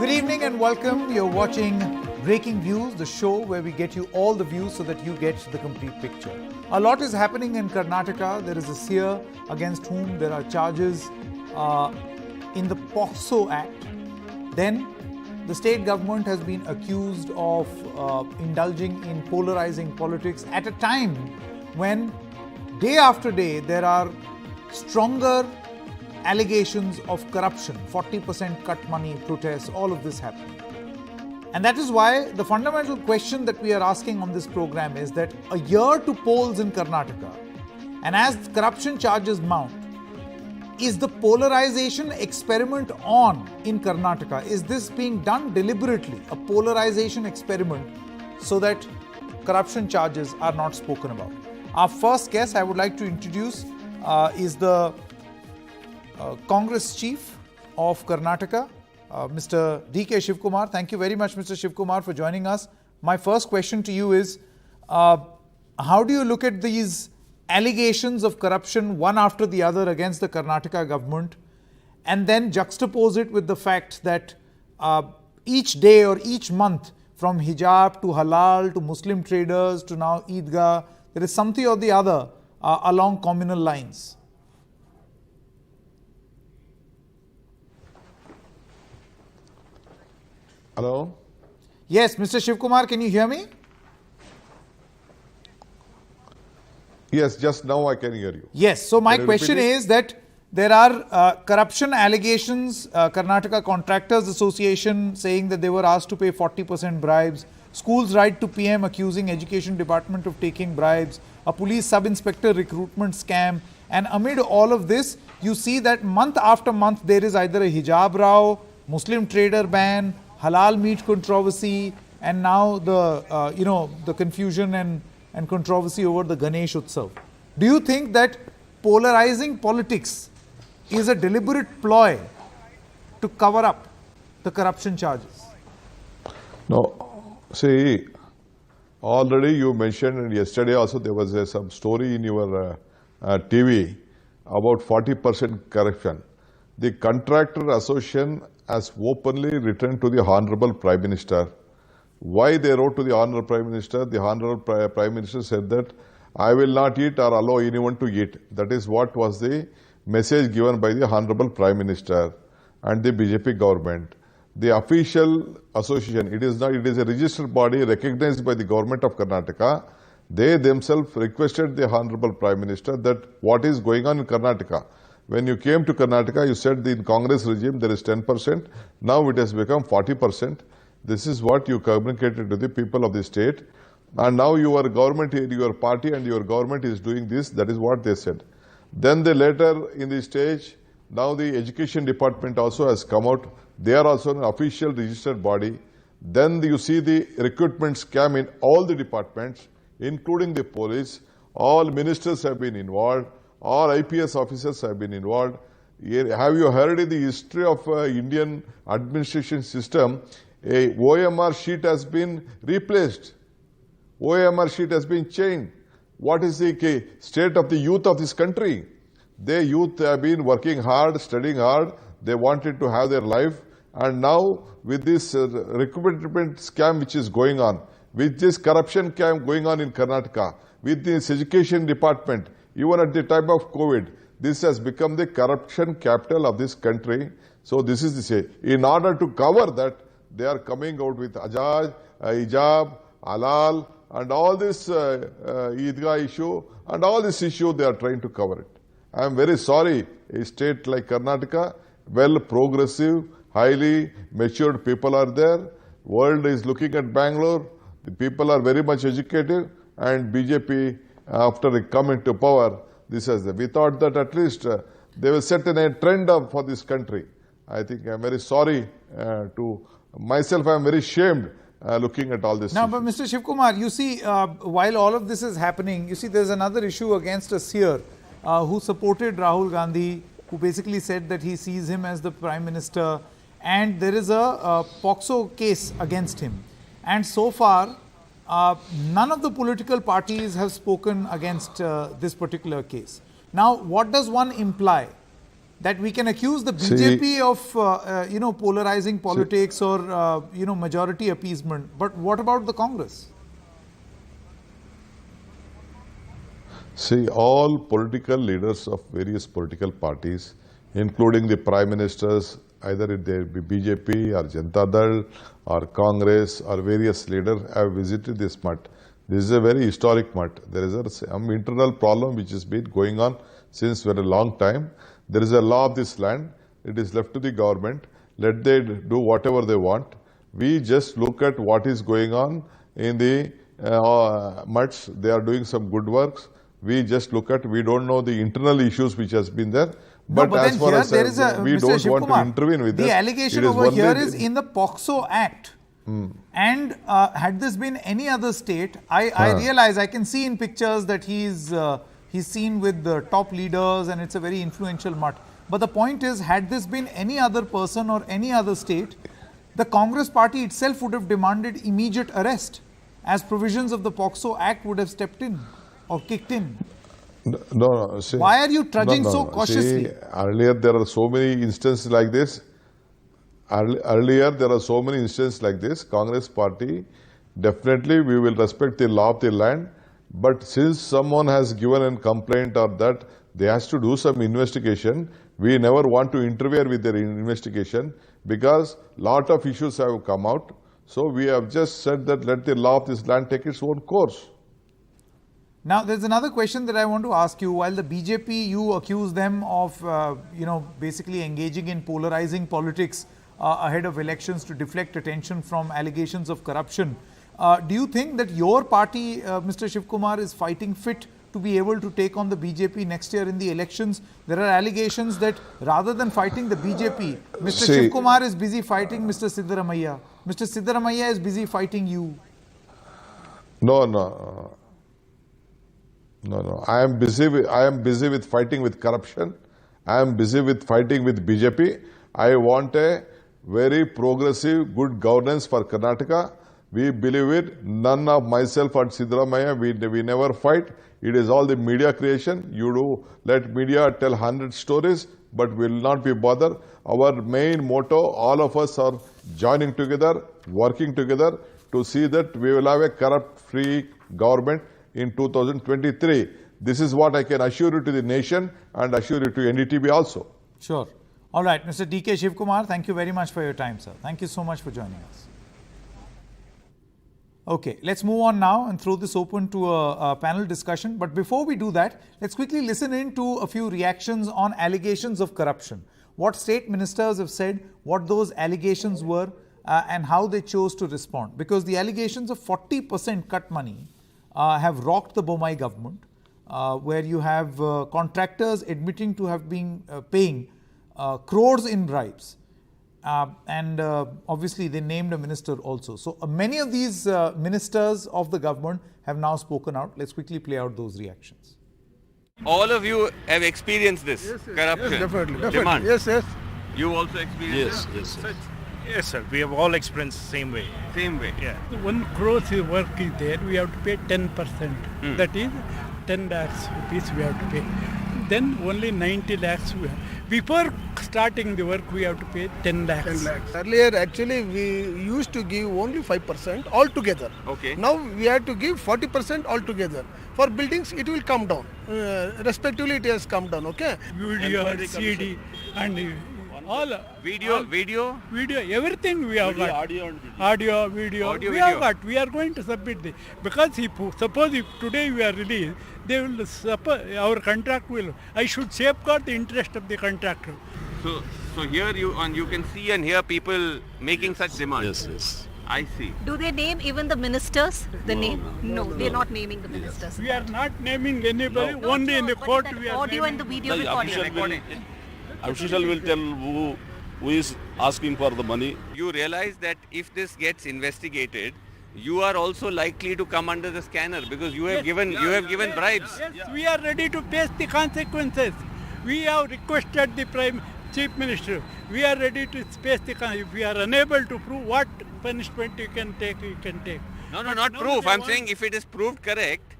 Good evening and welcome. You're watching Breaking Views, the show where we get you all the views so that you get the complete picture. A lot is happening in Karnataka. There is a seer against whom there are charges in the POSCO Act. Then the state government has been accused of indulging in polarizing politics at a time when day after day there are stronger allegations of corruption, 40% cut money protests, all of this happening. And that is why the fundamental question that we are asking on this program is that a year to polls in Karnataka, and as corruption charges mount, is the polarization experiment on in Karnataka? Is this being done deliberately, a polarization experiment, so that corruption charges are not spoken about? Our first guest I would like to introduce is the Congress Chief of Karnataka, Mr. D.K. Shivkumar. Thank you very much, Mr. Shivkumar, for joining us. My first question to you is, how do you look at these allegations of corruption one after the other against the Karnataka government, and then juxtapose it with the fact that each day or each month, from hijab to halal to Muslim traders to now Eidgah, there is something or the other along communal lines? Hello? Yes, Mr. Shivkumar, can you hear me? Yes, just now I can hear you. Yes, so my question is that there are corruption allegations, Karnataka Contractors Association saying that they were asked to pay 40% bribes, schools write to PM accusing Education Department of taking bribes, a police sub-inspector recruitment scam, and amid all of this, you see that month after month there is either a hijab row, Muslim trader ban, halal meat controversy, and now the the confusion and controversy over the Ganesh Utsav. Do you think that polarizing politics is a deliberate ploy to cover up the corruption charges? No, see, already you mentioned, and yesterday also there was some story in your TV about 40% corruption. The Contractor Association has openly written to the Honorable Prime Minister. Why they wrote to the Honorable Prime Minister? The Honorable Prime Minister said that I will not eat or allow anyone to eat. That is what was the message given by the Honorable Prime Minister and the BJP government. The official association, it is a registered body recognized by the government of Karnataka. They themselves requested the Honorable Prime Minister that what is going on in Karnataka. When you came to Karnataka, you said in Congress regime there is 10%. Now it has become 40%. This is what you communicated to the people of the state. And now your government, your party and your government is doing this. That is what they said. Then they later in the stage, now the Education Department also has come out. They are also an official registered body. Then you see the recruitment scam in all the departments, including the police. All ministers have been involved. All IPS officers have been involved. Have you heard in the history of Indian administration system, a OMR sheet has been replaced. OMR sheet has been changed. What is the state of the youth of this country? The youth have been working hard, studying hard. They wanted to have their life. And now with this recruitment scam which is going on, with this corruption scam going on in Karnataka, with this education department, even at the time of COVID, this has become the corruption capital of this country. So this is the say. In order to cover that, they are coming out with hijab, halal, and all this Eidgah issue, and all this issue they are trying to cover it. I am very sorry, a state like Karnataka, well progressive, highly matured people are there. World is looking at Bangalore. The people are very much educated, and BJP, after they come into power, this has we thought that at least they will set a trend up for this country. I think I am very sorry to myself. I am very ashamed looking at all this. Now, but Mr. Shivkumar, you see, while all of this is happening, you see, there's another issue against a seer who supported Rahul Gandhi, who basically said that he sees him as the Prime Minister, and there is a POSCO case against him. And so far, none of the political parties have spoken against this particular case. Now, what does one imply? that we can accuse the BJP of, polarizing politics or, majority appeasement. But what about the Congress? See, all political leaders of various political parties, including the prime ministers, either it they be BJP or Janata Dal or Congress or various leaders have visited this mutt. This is a very historic mutt. There is some internal problem which has been going on since very long time. There is a law of this land. It is left to the government. Let they do whatever they want. We just look at what is going on in the mutts. They are doing some good works. We just look at, we don't know the internal issues which has been there. But as far as there is we Mr. don't want to intervene with this. The allegation over here is in the POSCO Act. And had this been any other state, I realize, I can see in pictures that he's seen with the top leaders and it's a very influential mutt. But the point is, had this been any other person or any other state, the Congress party itself would have demanded immediate arrest, as provisions of the POSCO Act would have stepped in or kicked in. No. See, why are you trudging so cautiously? See, earlier there are so many instances like this. Earlier there are so many instances like this. Congress party, definitely we will respect the law of the land. But since someone has given a complaint or that, they has to do some investigation. We never want to interfere with their investigation because lot of issues have come out. So we have just said that let the law of this land take its own course. Now, there's another question that I want to ask you. While the BJP, you accuse them of, basically engaging in polarizing politics ahead of elections to deflect attention from allegations of corruption. Do you think that your party, Mr. Shivkumar, is fighting fit to be able to take on the BJP next year in the elections? There are allegations that rather than fighting the BJP, Mr. Shivkumar is busy fighting Mr. Siddaramaiah. Mr. Siddaramaiah is busy fighting you. No. I am busy with fighting with corruption. I am busy with fighting with BJP. I want a very progressive, good governance for Karnataka. We believe it. None of myself and Siddaramaiah, we never fight. It is all the media creation. You do let media tell 100 stories, but will not be bothered. Our main motto, all of us are joining together, working together to see that we will have a corrupt-free government in 2023. This is what I can assure you to the nation and assure you to NDTV also. Sure. All right, Mr. D.K. Shivkumar, thank you very much for your time, sir. Thank you so much for joining us. Okay, let's move on now and throw this open to a panel discussion. But before we do that, let's quickly listen in to a few reactions on allegations of corruption. What state ministers have said, what those allegations were, and how they chose to respond. Because the allegations of 40% cut money have rocked the Bommai government, where you have contractors admitting to have been paying crores in bribes. And obviously they named a minister also. So many of these ministers of the government have now spoken out. Let's quickly play out those reactions. All of you have experienced this corruption. Yes, definitely. Demand. Yes. You also experienced it? Yes, sir. We have all experienced the same way. Same way. Yeah. 1 crore work is there, we have to pay 10%. That is 10 lakhs rupees we have to pay. Then only 90 lakhs we have. Before starting the work, we have to pay 10 lakhs. 10 lakhs. Earlier, actually, we used to give only 5% altogether. Okay. Now, we have to give 40% altogether. For buildings, it will come down. Respectively, it has come down, okay? Video, CD, and all. Video, everything we have got. Audio, video. We have got. We are going to submit this. Because suppose if today we are released, they will our contract will. I should safeguard the interest of the contractor. So here you can see and hear people making such demands. Yes. I see. Do they name even the ministers? No, they are not naming the ministers. We are not naming anybody. Only in the court we are audio naming. and the video recording. Official will tell who is asking for the money. You realize that if this gets investigated, you are also likely to come under the scanner because you have given bribes. Yes, we are ready to face the consequences. We have requested the Chief Minister. We are ready to face the consequences. If we are unable to prove what punishment you can take, you can take. No, not proof. I'm saying if it is proved correct,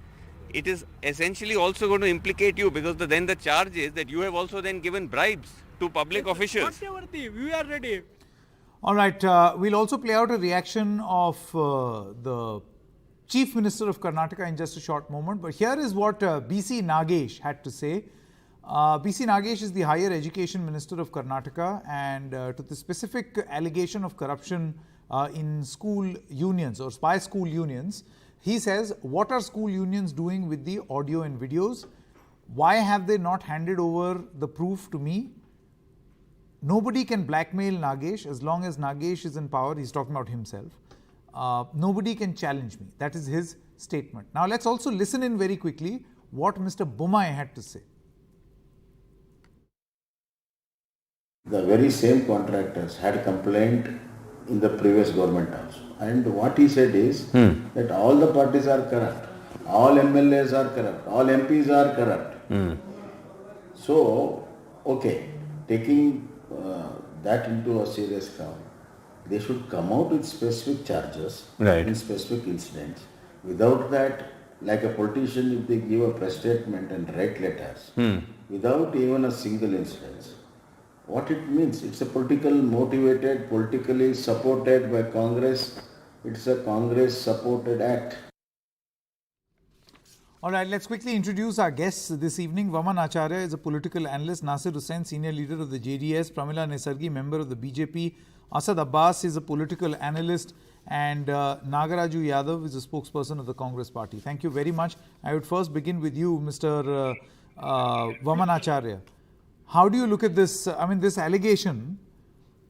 it is essentially also going to implicate you because then the charge is that you have also then given bribes. to public officials. Whatever we are ready. All right, we'll also play out a reaction of the Chief Minister of Karnataka in just a short moment. But here is what BC Nagesh had to say. BC Nagesh is the Higher Education Minister of Karnataka, and to the specific allegation of corruption in school unions or by school unions, he says, what are school unions doing with the audio and videos? Why have they not handed over the proof to me? Nobody can blackmail Nagesh as long as Nagesh is in power. He's talking about himself. Nobody can challenge me. That is his statement. Now let's also listen in very quickly what Mr. Bommai had to say. The very same contractors had complained in the previous government also. And what he said is that all the parties are corrupt, all MLAs are corrupt, all MPs are corrupt. So, okay, taking that into a serious account, they should come out with specific charges in specific incidents. Without that, like a politician, if they give a press statement and write letters, without even a single incident, what it means? It's a political motivated, politically supported by Congress. It's a Congress supported act. All right, let's quickly introduce our guests this evening. Vaman Acharya is a political analyst, Nasir Hussain, senior leader of the JDS, Pramila Nesargi, member of the BJP, Asad Abbas is a political analyst, and Nagaraju Yadav is a spokesperson of the Congress party. Thank you very much. I would first begin with you, Mr. Vaman Acharya. How do you look at this? I mean, this allegation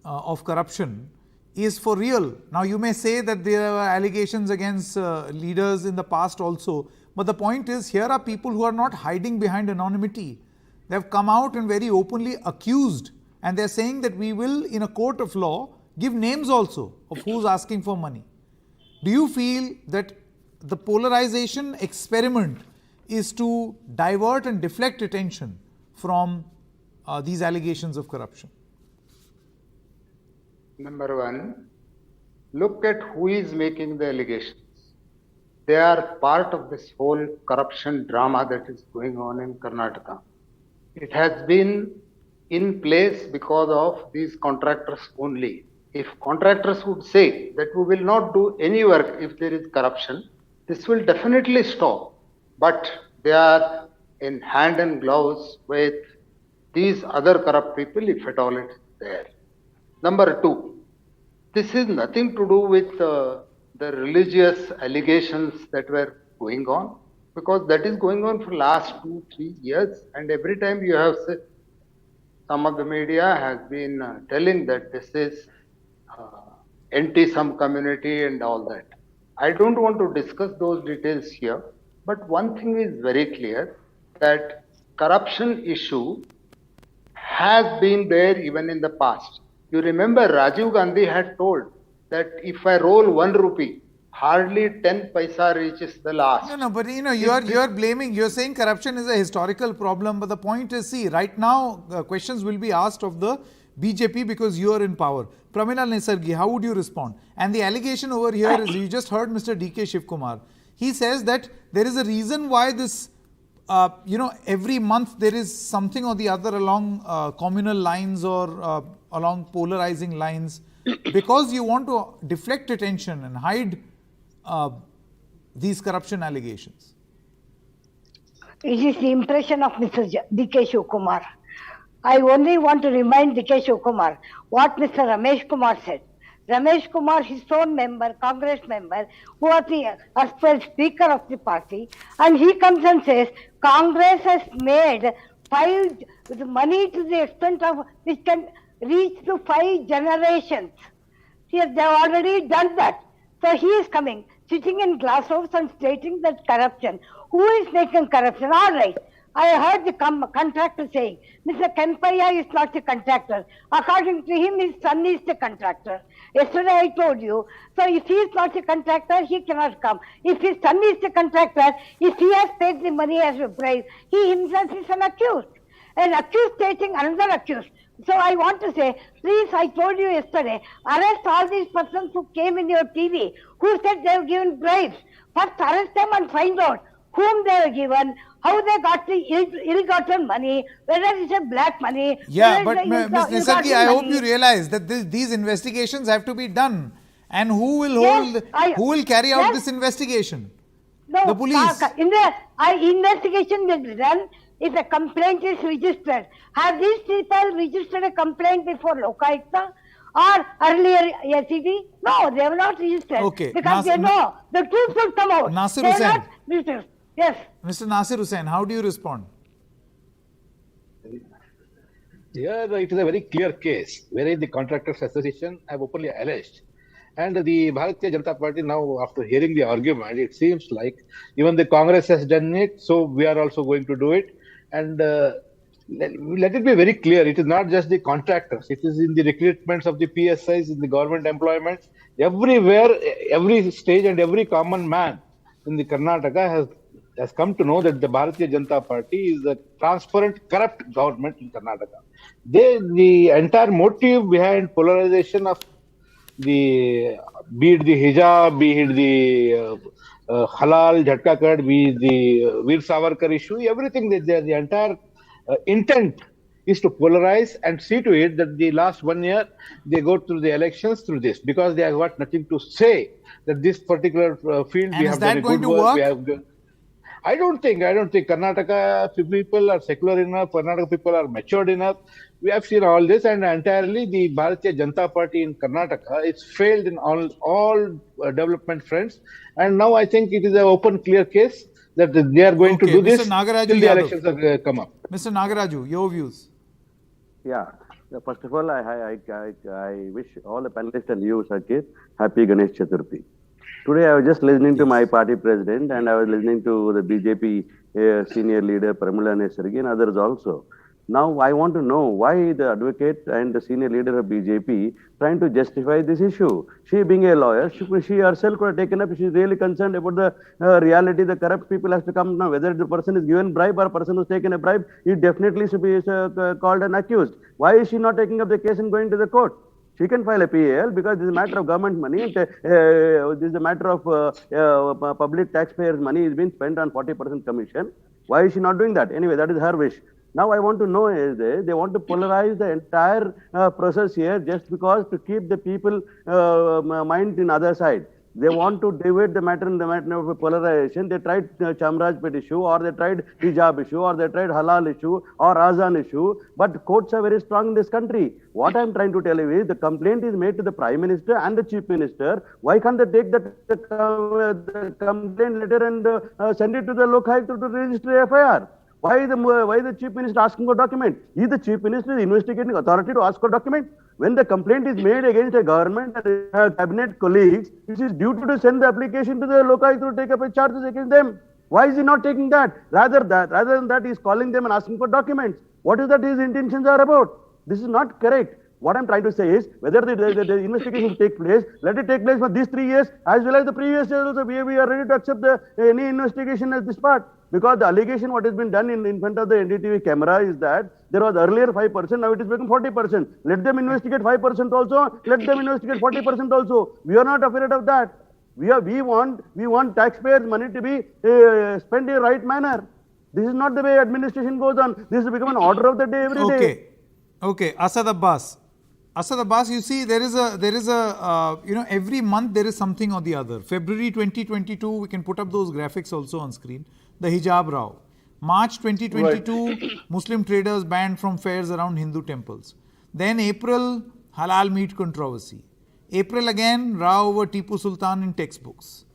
of corruption is for real. Now, you may say that there are allegations against leaders in the past also, but the point is, here are people who are not hiding behind anonymity. They have come out and very openly accused, and they are saying that we will, in a court of law, give names also of who's asking for money. Do you feel that the polarization experiment is to divert and deflect attention from these allegations of corruption? Number one, look at who is making the allegations. They are part of this whole corruption drama that is going on in Karnataka. It has been in place because of these contractors only. If contractors would say that we will not do any work if there is corruption, this will definitely stop. But they are in hand and gloves with these other corrupt people, if at all it's there. Number two, this is nothing to do with the religious allegations that were going on, because that is going on for last 2-3 years, and every time you have said, some of the media has been telling that this is anti-some community and all that. I don't want to discuss those details here, but one thing is very clear, that corruption issue has been there even in the past. You remember Rajiv Gandhi had told that if I roll 1 rupee, hardly 10 paisa reaches the last. No, but you're blaming, you're saying corruption is a historical problem, but the point is, see, right now questions will be asked of the BJP because you are in power. Pramila Nesargi, how would you respond? And the allegation over here is, you just heard Mr. D.K. Shivkumar. He says that there is a reason why this, every month there is something or the other along communal lines or along polarizing lines, because you want to deflect attention and hide these corruption allegations. It is the impression of Mr. D.K. Shivkumar. I only want to remind D.K. Shivkumar what Mr. Ramesh Kumar said. Ramesh Kumar, his own member, Congress member, who was the Speaker of the party, and he comes and says, Congress has made money to the extent of which can reach to 5 generations. Yes, they have already done that. So he is coming, sitting in glasshouse and stating that corruption. Who is making corruption? All right. I heard the contractor saying, Mr. Kempaiah is not a contractor. According to him, his son is the contractor. Yesterday I told you, so if he is not a contractor, he cannot come. If his son is the contractor, if he has paid the money as a price, he himself is an accused. An accused stating another accused. So I want to say, please, I told you yesterday, arrest all these persons who came in your TV, who said they have given bribes. First arrest them and find out whom they have given, how they got the ill-gotten money, whether it's a black money. Yeah, whether but it's Ms. a Nisargi, ill-gotten I hope money. you realize that these investigations have to be done. And who will Yes, who will carry out yes. this investigation? No, The police. in the investigation will be done if a complaint is registered. Have these people registered a complaint before Lokayukta or earlier SED? No, they have not registered. Okay, Because they know the truth will come out. Nasir They have Hussain. not registered. Yes. Mr. Nasir Hussain, how do you respond? Here it is a very clear case wherein the Contractors Association have openly alleged. And the Bharatiya Janata Party now, after hearing the argument, it seems like even the Congress has done it, so we are also going to do it. And let it be very clear, it is not just the contractors, it is in the recruitments of the PSIs, in the government employments, everywhere, every stage and every common man in the Karnataka has come to know that the Bharatiya Janata Party is a transparent, corrupt government in Karnataka. The entire motive behind polarization of be it the hijab, be it the halal, jhatka card, be it the Veer Savarkar issue, everything, the entire intent is to polarize and see to it that the last 1 year they go through the elections through this, because they have got nothing to say that this particular field we have done a good work. We have I don't think Karnataka people are secular enough, Karnataka people are matured enough. We have seen all this, and entirely the Bharatiya Janata Party in Karnataka is failed in all development fronts. And now I think it is an open, clear case that they are going to do this till the elections have come up. Mr. Nagaraju, your views. Yeah. First of all, I wish all the panelists and you, Sanket, happy Ganesh Chaturthi. Today I was just listening to my party president, and I was listening to the BJP senior leader Pramila Nesargi and others also. Now I want to know why the advocate and the senior leader of BJP trying to justify this issue. She being a lawyer, she herself could have taken up. She is really concerned about the reality. The corrupt people has to come now. Whether the person is given bribe or person who's taken a bribe, he definitely should be called an accused. Why is she not taking up the case and going to the court? She can file a PAL because this is a matter of government money. And, this is a matter of public taxpayers' money is being spent on 40% commission. Why is she not doing that? Anyway, that is her wish. Now I want to know is they want to polarize the entire process here just because to keep the people mind in other side. They want to divide the matter in the matter of polarization. They tried Chamrajpet issue, or they tried hijab issue, or they tried halal issue, or Azan issue. But courts are very strong in this country. What I am trying to tell you is the complaint is made to the Prime Minister and the Chief Minister. Why can't they take the complaint letter and send it to the Lokayukta to register FIR? Why the Chief Minister asking for document? Is the Chief Minister the investigating authority to ask for document? When the complaint is made against a government and cabinet colleagues, it is due to send the application to the Lokayukta to take up a charges against them. Why is he not taking that? Rather than that, he is calling them and asking for documents. What is that his intentions are about? This is not correct. What I'm trying to say is, whether the investigation take place, let it take place for these 3 years as well as the previous years also. We are ready to accept any investigation as this part. Because the allegation what has been done in front of the NDTV camera is that there was earlier 5%, now it is become 40%. Let them investigate 5% also, let them investigate 40% also. We are not afraid of that. We want taxpayers' money to be spent in a right manner. This is not the way administration goes on. This has become an order of the day every day. Okay, Asad Abbas. Asad Abbas, you see, there is a every month there is something or the other. February 2022, we can put up those graphics also on screen. The hijab row. March 2022, right. Muslim traders banned from fairs around Hindu temples. Then April, halal meat controversy. April again, row over Tipu Sultan in textbooks.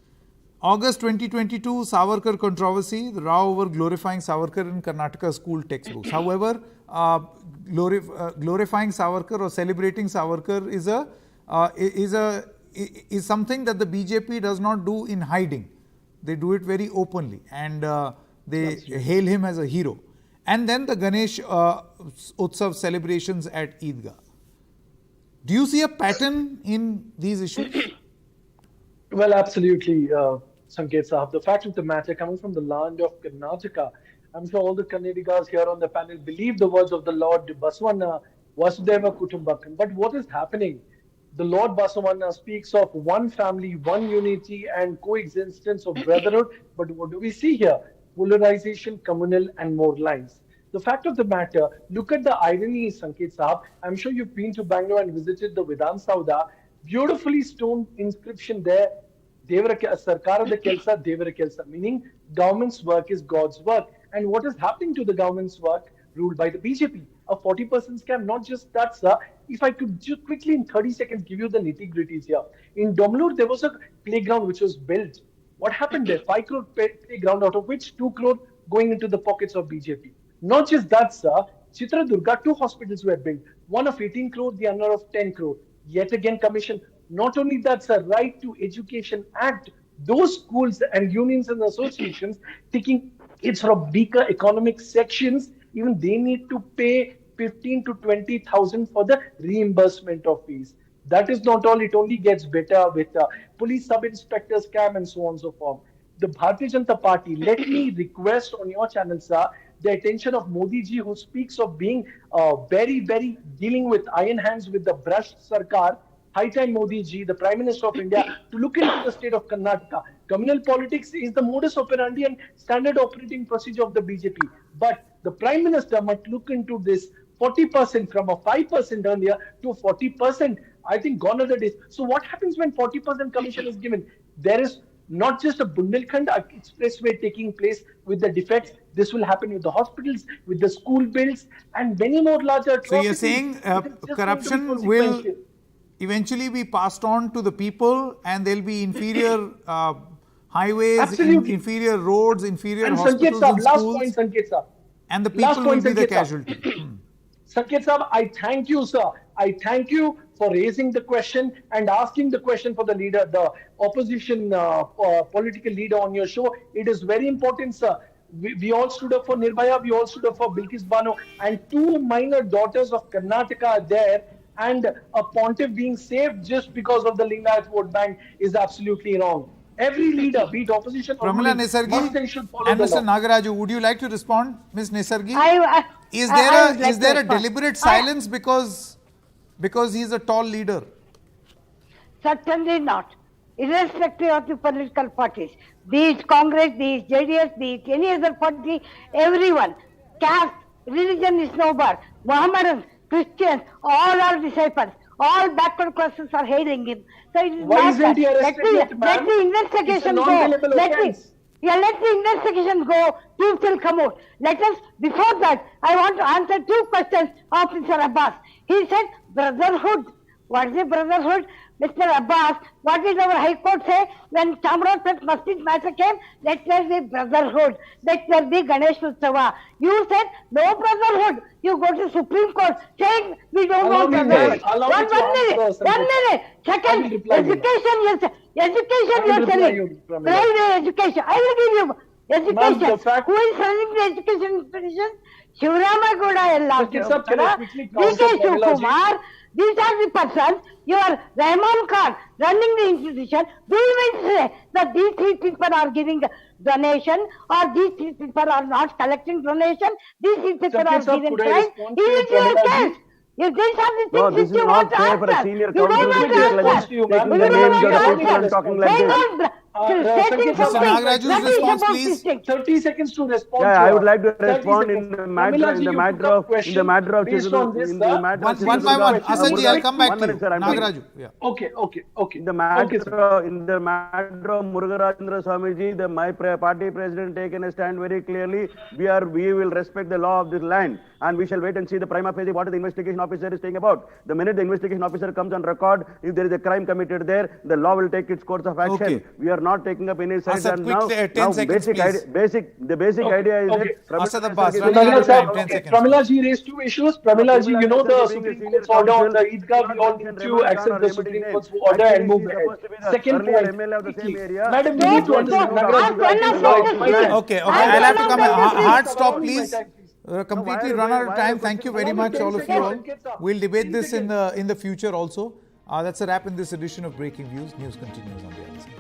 August 2022, Savarkar controversy, the row over glorifying Savarkar in Karnataka school textbooks. However, glorifying Savarkar or celebrating Savarkar is something that the BJP does not do in hiding. They do it very openly, and they hail him as a hero. And then the Ganesh Utsav celebrations at Eidgah. Do you see a pattern in these issues? Well, absolutely, Sanket Sahab. The fact of the matter, coming from the land of Karnataka, I'm sure all the Kannadigas here on the panel believe the words of the Lord Basavanna, Vasudeva Kutumbakam. But what is happening? The Lord Basavanna speaks of one family, one unity and coexistence of brotherhood. But what do we see here? polarization, communal, and more lines. The fact of the matter, look at the irony, Sanket Saab. I'm sure you've been to Bangalore and visited the Vidhan Sauda. Beautifully stone inscription there. Sarkaರದ Kelsa, Devara Kelsa, meaning government's work is God's work. And what is happening to the government's work ruled by the BJP? A 40% scam, not just that, sir. If I could just quickly in 30 seconds give you the nitty-gritties here. In Domlur, there was a playground which was built. What happened there? 5 crore playground, out of which 2 crore going into the pockets of BJP. Not just that, sir. Chitradurga, 2 hospitals were built. One of 18 crore, the other of 10 crore. Yet again, commission. Not only that, sir, Right to Education Act. Those schools and unions and associations taking it's from weaker economic sections, even they need to pay 15 to 20,000 for the reimbursement of fees. That is not all. It only gets better with police sub-inspector scam and so on and so forth. The Bharatiya Janata Party, let me request on your channel, sir, the attention of Modi ji, who speaks of being very, very dealing with iron hands with the brush Sarkar. High time Modi ji, the Prime Minister of India, to look into the state of Karnataka. Communal politics is the modus operandi and standard operating procedure of the BJP. But the Prime Minister might look into this 40% from a 5% earlier to 40%. I think gone are the days. So what happens when 40% commission is given? There is not just a Bundelkhand expressway taking place with the defects. This will happen with the hospitals, with the school bills, and many more larger. So you're saying corruption will eventually be passed on to the people, and there'll be inferior highways, inferior roads, inferior hospitals and schools. Last point, Sanket Saab. And the people will be the casualty. Sanket Saab, I thank you, sir. I thank you for raising the question and asking the question for the leader, the opposition political leader on your show. It is very important, sir. We all stood up for Nirbhaya, we all stood up for Bilkis Bano, and 2 minor daughters of Karnataka are there, and a pontiff being saved just because of the Lingayat vote bank is absolutely wrong. Every leader, be it opposition or Pramila Nesargi should follow and Mr. Nagaraju, would you like to respond, Ms. Nesargi? Is there a deliberate silence because he is a tall leader? Certainly not. Irrespective of the political parties, be it Congress, be it JDS, be it any other party, everyone, caste, religion is no bar. Mohammedans, Christians, all are disciples. All backward classes are hailing him. So it is Why isn't he arrested yet, let the investigation go. Let the investigation go. Truth will come out. Let us, before that, I want to answer 2 questions of Mr. Abbas. He said, brotherhood. What is a brotherhood? Mr. Abbas, what did our High Court say when Chamrapet Masjid matter came? Let there be brotherhood. Let there be Ganesh Utsava. You said no brotherhood. You go to Supreme Court saying we don't want brotherhood. One minute. Second, education you are telling. Private education. I will give you education. Who is running the education institution? Shivrama Gouda DK Shivkumar. These are the persons. You are Rahman Khan running the institution. Do you mean to say that these 3 people are giving donation or these 3 people are not collecting donation? These 3 people are giving crime. Even your case. You these are the things which you want to answer. For a senior you don't want to answer. You don't want to answer. Talking like this. Mr. Nagaraju's response, please. 30 seconds to respond. Yeah, I would like to respond in the matter of One by one. Asanji, I'll come back to you. Nagaraju. Yeah. Okay. In the matter of Murugarajendra Swamiji, my party president taken a stand very clearly. We will respect the law of this land, and we shall wait and see the prima facie what the investigation officer is saying about. The minute the investigation officer comes on record, if there is a crime committed there, the law will take its course of action. Okay. We are not taking up any side. Asad, The basic idea is that Asad Abbas, running out of time, 10 seconds. Pramila ji raised 2 issues. Pramila ji, you know the Supreme Court's order on the Eidgah. We all need to accept the Supreme Court's order and move ahead. Second point, Madam, we need to understand. Okay, I'll have to come. Hard stop, please. Completely run out of time. Thank you very much, all of you all. We'll debate this in the future also. That's a wrap in this edition of Breaking Views. News continues on the other side.